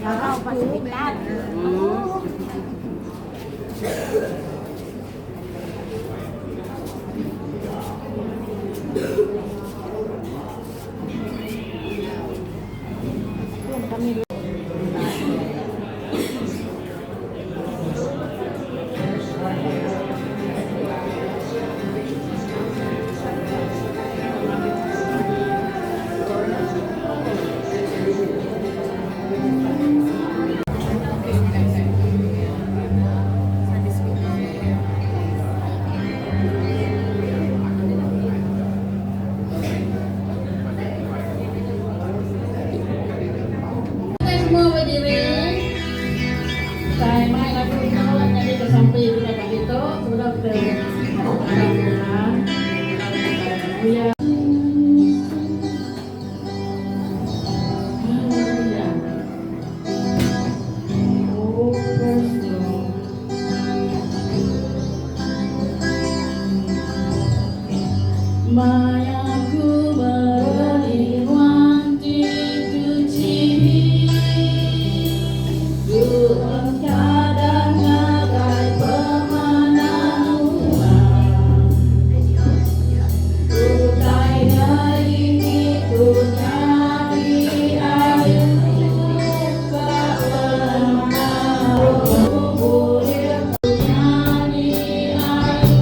แล้วก็เอาไปสวิตได้ อืม เพื่อนก็มี Semua berdiri. Saya main lagu itu jadi ke samping kita kat itu sudah terlakukan. Ya. Mayaku berliwan di kunci. Tuhan kadang ngagai pemanahan Tukai dari itu nyari ayu Kelemah Boleh nyanyi ayu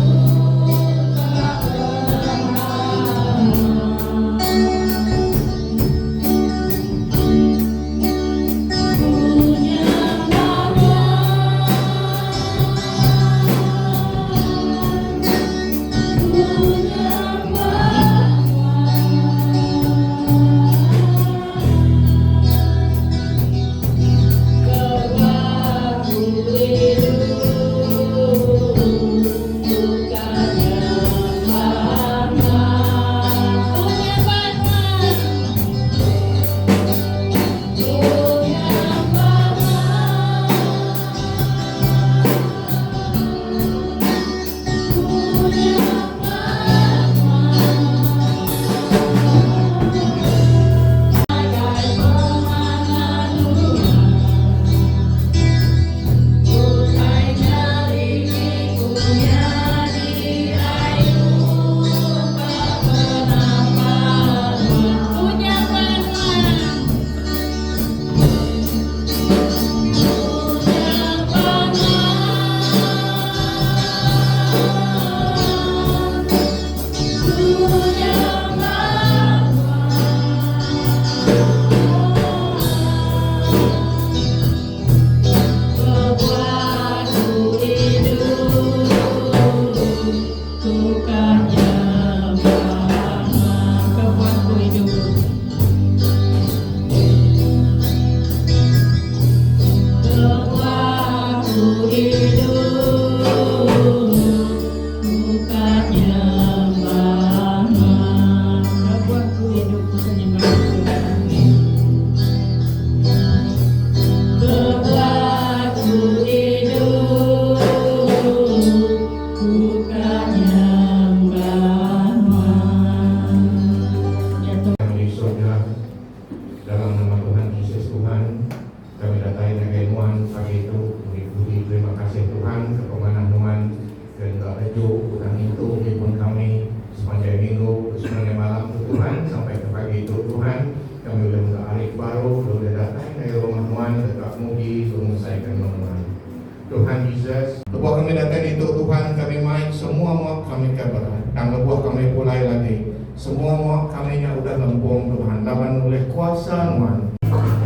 Tuhan Yesus, lebuh kami datang itu Tuhan, kami main semua muak kami keberat dan lebuh kami mulai lagi semua muak kami yang udah lempung Tuhan, lawan oleh kuasa Tuhan. Tuhan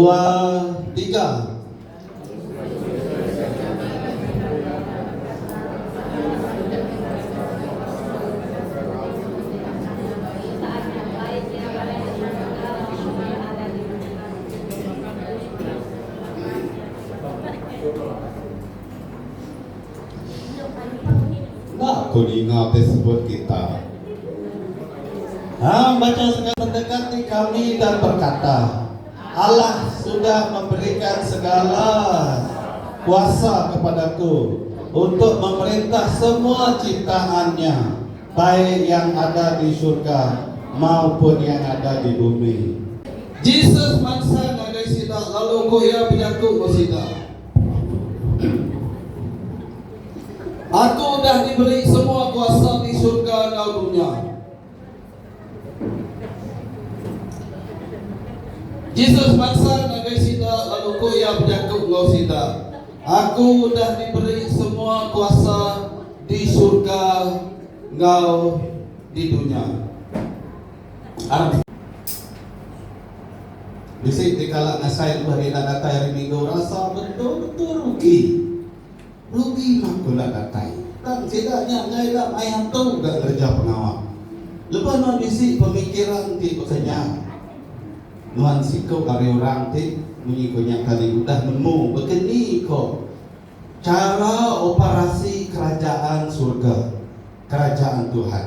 3. Nah, kuninga tersebut kita. Baca sekali mendekati kami dan berkata, Allah sudah memberikan segala kuasa kepadaku untuk memerintah semua ciptaannya, baik yang ada di surga maupun yang ada di bumi. Jesus mangsa ngagai sida lalu ko ya bidaku ko sida. Aku udah diberi semua kuasa di surga dan dunia. Jesus mangsa ngagai sida lalu ko ya bidaku ko sida. Aku udah diberi semua kuasa di surga engkau di dunia. Arti bisik dikala ngasai hari datai hari minggu rasa betul-betul rugi mangkula datai. Dan setidaknya ngai dah ayam tu gak kerja pengawal. Lepas non bisik pemikiran ti katanya. Nuan sikau kari orang ti mengikunya kali udah nemu begini kok cara operasi kerajaan surga, kerajaan Tuhan.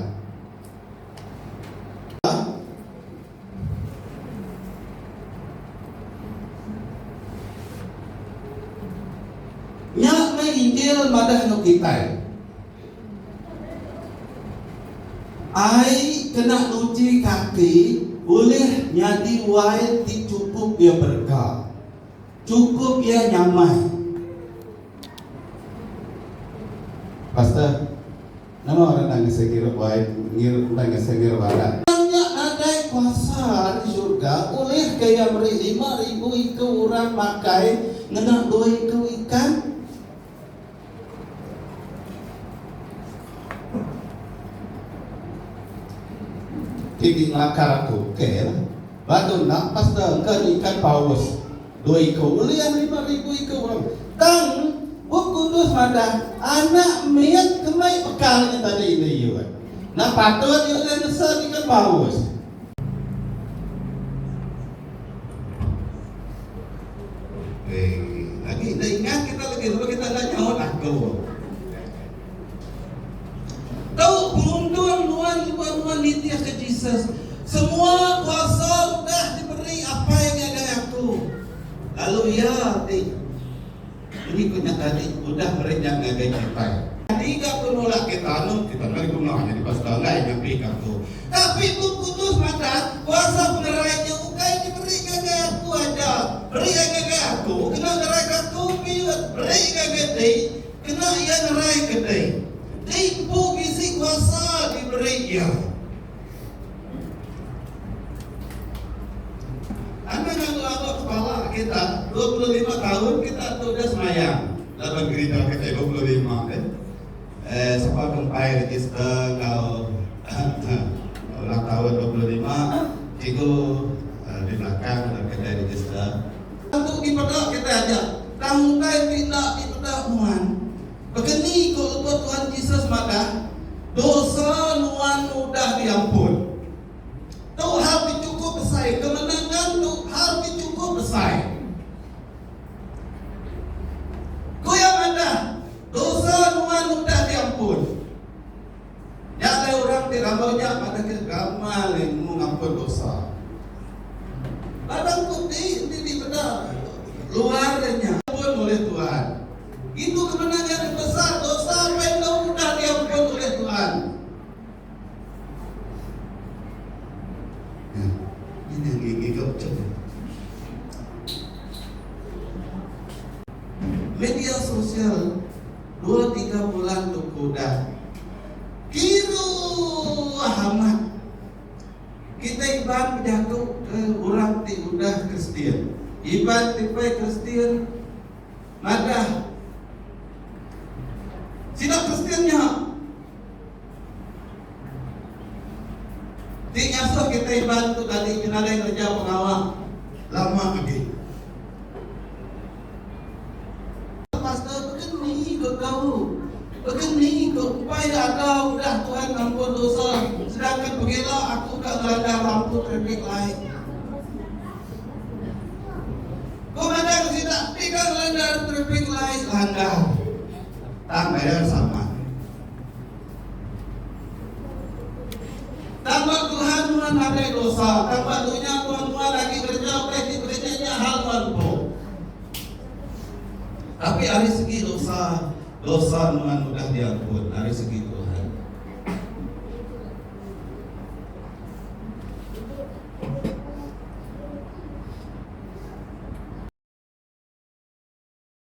Nyak may Injil madah no kita ai kena nuci kaki boleh nyadi wae ti cukup dia berkah, cukup dia nyamai. Pastor, nama orang nangis sekira wae ngir nangis sekira barat. Nyak ada kuasa di surga boleh kaya beri 5.000 ikut orang makai ngena 2 ikut ikan. Tinggi ngelakar aku, oke lah. Batu nak pastor kan ikan Paulus 2 ikut, ulian 5.000 ikut orang. Tang, kudus mada anak miat kemai bekalnya tadi ini juga. Nah patut ulian besar ikan Paulus. Lagi ingat kita lagi dulu kita dah nyawa aku. Tahu pengunduran luan nitiah ke Jesus. Semua kuasa sudah diberi apa yang ada aku. Lalu ya, ini punya tadi sudah merenyang ngagai kita. Tiga penolak kita mari penolak jadi pasal lain yang pikir tu. Tapi itu kudus mata kuasa pengerainya bukan diberi ngagai aku aja. Beri ngagai aku, kena ngerai aku bilat. Beri ngagai dia, kena ia ngerai ke dia. Tipu isi kuasa diberi ia. Anak yang kepala kita 25 tahun kita sudah semayang dalam gereja kita 25 kan. Sebab kempai register kau ulang tahun 25 cikgu di belakang dalam kedai register. Untuk di pedak kita aja. Tahun tidak di pedak muan. Begini kalau Tuhan Yesus maka dosa nuan udah diampun. Tuh hal cukup besar, kemenangan tuh hal cukup besar. Kau yang ada dosa nuan udah diampun. Ya ada orang di rambutnya pada kegamal yang mengampun dosa. Padang putih di benar luarnya pun oleh Tuhan. Itu kemenangan besar, dosa apa yang sudah diampun oleh Tuhan. Ini yang gigi coba. Media sosial 2-3 bulan tuh udah kiru amat. Kita iban jatuh ke orang ti udah Kristen. Iban tipe Kristen madah tidak Kristennya. Ti nyasuh kita iban tu tadi kenal yang kerja pengawal lama lagi. supaya ada udah Tuhan ampun dosa. Sedangkan begitu aku udah melanggar lampu traffic light. Komandan tidak tidak langgar traffic light, langgar. Tak bayar sama. Tanpa Tuhan ada dosa. Tanpa Tuhan lagi kerja hal mampu. Tapi dari segi dosa Tuhan sudah diampun. Dari segi